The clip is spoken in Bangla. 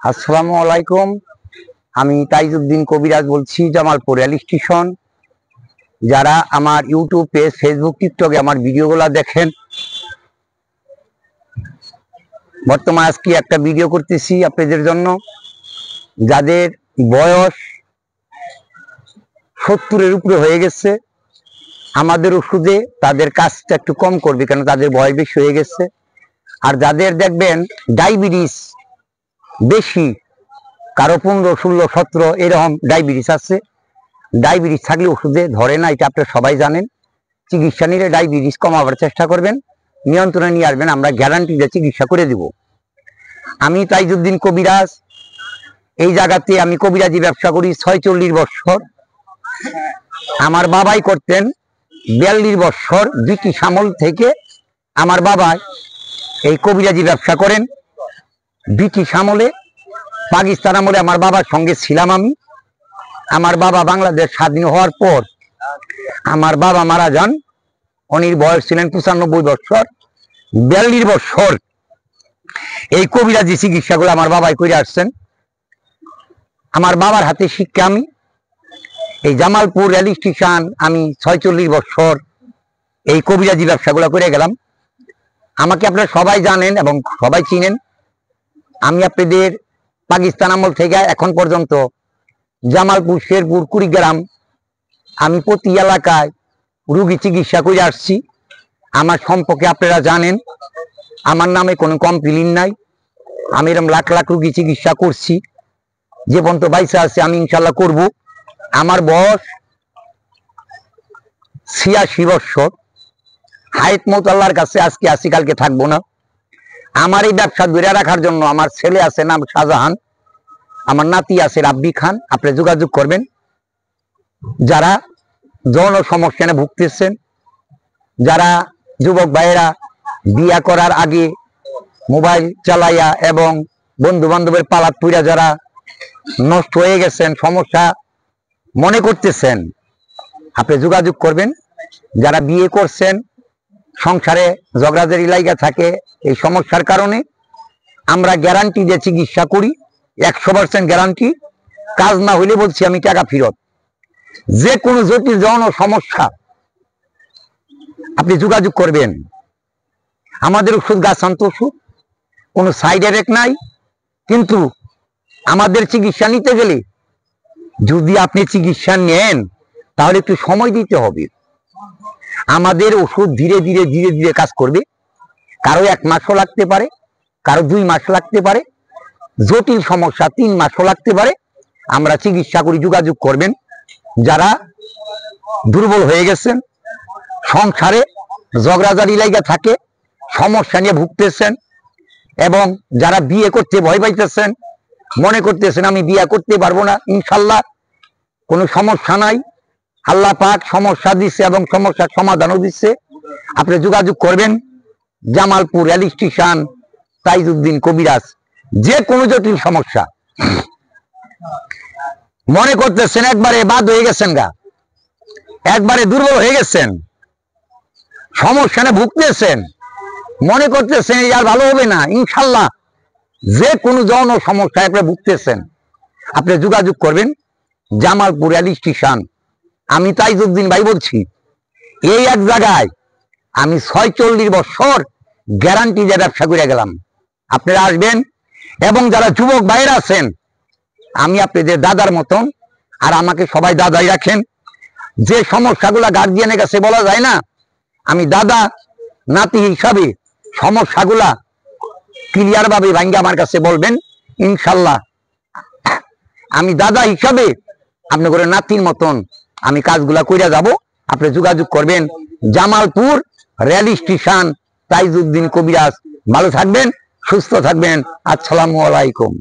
আসসালামু আলাইকুম। আমি তাইজউদ্দিন কবিরাজ বলছি, জামালপুর রেল স্টেশন। যারা আমার ইউটিউব পেজ, ফেসবুক, টিকটকে আমার ভিডিওগুলো দেখেন, বর্তমানে আজকে একটা ভিডিও করতেছি আপনাদের জন্য। যাদের বয়স 70-এর উপরে হয়ে গেছে, আমাদের ওষুধে তাদের কাজটা একটু কম করবে, কেন তাদের বয়স বেশি হয়ে গেছে। আর যাদের দেখবেন ডায়াবেটিস বেশি, কারো 15, 16, 17 এরকম ডায়াবেটিস আছে, ডায়াবেটিস থাকলে ওষুধে ধরে না, এটা আপনারা সবাই জানেন। চিকিৎসা নিলে ডায়াবেটিস কমাবার চেষ্টা করবেন, নিয়ন্ত্রণে নিয়ে আসবেন, আমরা গ্যারান্টি দিয়ে চিকিৎসা করে দিব। আমি তাইজউদ্দিন কবিরাজ, এই জায়গাতে আমি কবিরাজি ব্যবসা করি 46 বছর। আমার বাবাই করতেন 42 বছর, ব্রিটিশ আমল থেকে আমার বাবা এই কবিরাজি ব্যবসা করেন। ব্রিটিশ আমলে, পাকিস্তান আমলে আমার বাবার সঙ্গে ছিলাম আমি। আমার বাবা বাংলাদেশ স্বাধীন হওয়ার পর আমার বাবা মারা যান, উনির বয়স ছিলেন 95 বছর। 42 বছর এই কবিরাজি চিকিৎসাগুলো আমার বাবাই করে আসছেন। আমার বাবার হাতে শিক্ষা আমি এই জামালপুর রেল স্টেশন, আমি 46 বছর এই কবিরাজি ব্যবসাগুলো করে গেলাম। আমাকে আপনারা সবাই জানেন এবং সবাই চিনেন। আমি আপনাদের পাকিস্তান আমল থেকে এখন পর্যন্ত জামালপুর, শেরপুর, কুড়িগ্রাম, আমি প্রতি এলাকায় রুগী চিকিৎসা করে আসছি। আমার সম্পর্কে আপনারা জানেন, আমার নামে কোনো কমপ্লেইন নাই। আমি এরকম লাখ লাখ রুগী চিকিৎসা করছি, যে পর্যন্ত বাইসা আছে আমি ইনশাল্লাহ করব। আমার বয়স 86 বছর। হায়াত মত আল্লাহর কাছে, আজকে আসি কালকে থাকবো না। আমার এই ব্যবসা ধরে রাখার জন্য আমার ছেলে আছে, নাম শাহজাহান, আমার নাতি আছে রাব্বি খান। আপনি যোগাযোগ করবেন। যারা যৌন সমস্যা নিয়ে ভুগতেছেন, যারা যুবক ভাইয়েরা বিয়া করার আগে মোবাইল চালাইয়া এবং বন্ধু বান্ধবের পালাত পুইরা যারা নষ্ট হয়ে গেছেন, সমস্যা মনে করতেছেন, আপনি যোগাযোগ করবেন। যারা বিয়ে করছেন, সংসারে ঝগড়াঝাড়ি লাইগা থাকে, এই সমস্যার কারণে আমরা গ্যারান্টি দিয়ে চিকিৎসা করি, 100% গ্যারান্টি। কাজ না হইলে বলছি আমি টাকা ফেরত। যে কোনো জটিল যৌন সমস্যা আপনি যোগাযোগ করবেন। আমাদের ওষুধ গাছান্ত ওষুধ, কোনো সাইড এফেক্ট নাই। কিন্তু আমাদের চিকিৎসা নিতে গেলে, যদি আপনি চিকিৎসা নেন, তাহলে একটু সময় দিতে হবে। আমাদের ওষুধ ধীরে ধীরে ধীরে ধীরে কাজ করবে। কারো 1 মাসও লাগতে পারে, কারো 2 মাস লাগতে পারে, জটিল সমস্যা 3 মাসও লাগতে পারে। আমরা চিকিৎসা করি, যোগাযোগ করবেন। যারা দুর্বল হয়ে গেছেন, সংসারে ঝগড়াঝাড়ি লাইগা থাকে, সমস্যা নিয়ে ভুগতেছেন, এবং যারা বিয়ে করতে ভয় পাইতেছেন, মনে করতেছেন আমি বিয়ে করতে পারবো না, ইনশাল্লাহ কোনো সমস্যা নাই। আল্লাহ পাক সমস্যা দিচ্ছে এবং সমস্যার সমাধানও দিচ্ছে। আপনি যোগাযোগ করবেন। জামালপুর রেল স্টেশন, তাইজউদ্দিন কবিরাজ। যে কোনো জটিল সমস্যা মনে করতেছেন, একবারে বাদ হয়ে গেছেন গা, একবারে দুর্বল হয়ে গেছেন, সমস্যা নিয়ে ভুগতেছেন, মনে করতেছেন আর ভালো হবে না, ইনশাল্লাহ যে কোনো যৌন সমস্যায় আপনি ভুগতেছেন, আপনি যোগাযোগ করবেন। জামালপুর রেল স্টেশন, আমি তাইজউদ্দিন ভাই বলছি। এই এক জায়গায় আমি 46 বছর গ্যারান্টি দিয়ে ব্যবসা করে গেলাম। আপনারা আসবেন। এবং যারা যুবক ভাইয়েরা আছেন, আমি আপনাদের দাদার মতন, আর আমাকে সবাই দাদাই রাখেন। যে সমস্যাগুলা গার্জিয়ানের কাছে বলা যায় না, আমি দাদা নাতি হিসাবে সমস্যাগুলা ক্লিয়ার ভাবে ভাঙ্গে আমার কাছে বলবেন, ইনশাল্লাহ আমি দাদা হিসাবে আপনার করে নাতির মতন আমি কাজগুলা কইরা যাব। আপনি যোগাযোগ করবেন। জামালপুর রেল স্টেশন, তাইজউদ্দিন কবিরাজ। ভালো থাকবেন, সুস্থ থাকবেন। আসসালামু আলাইকুম।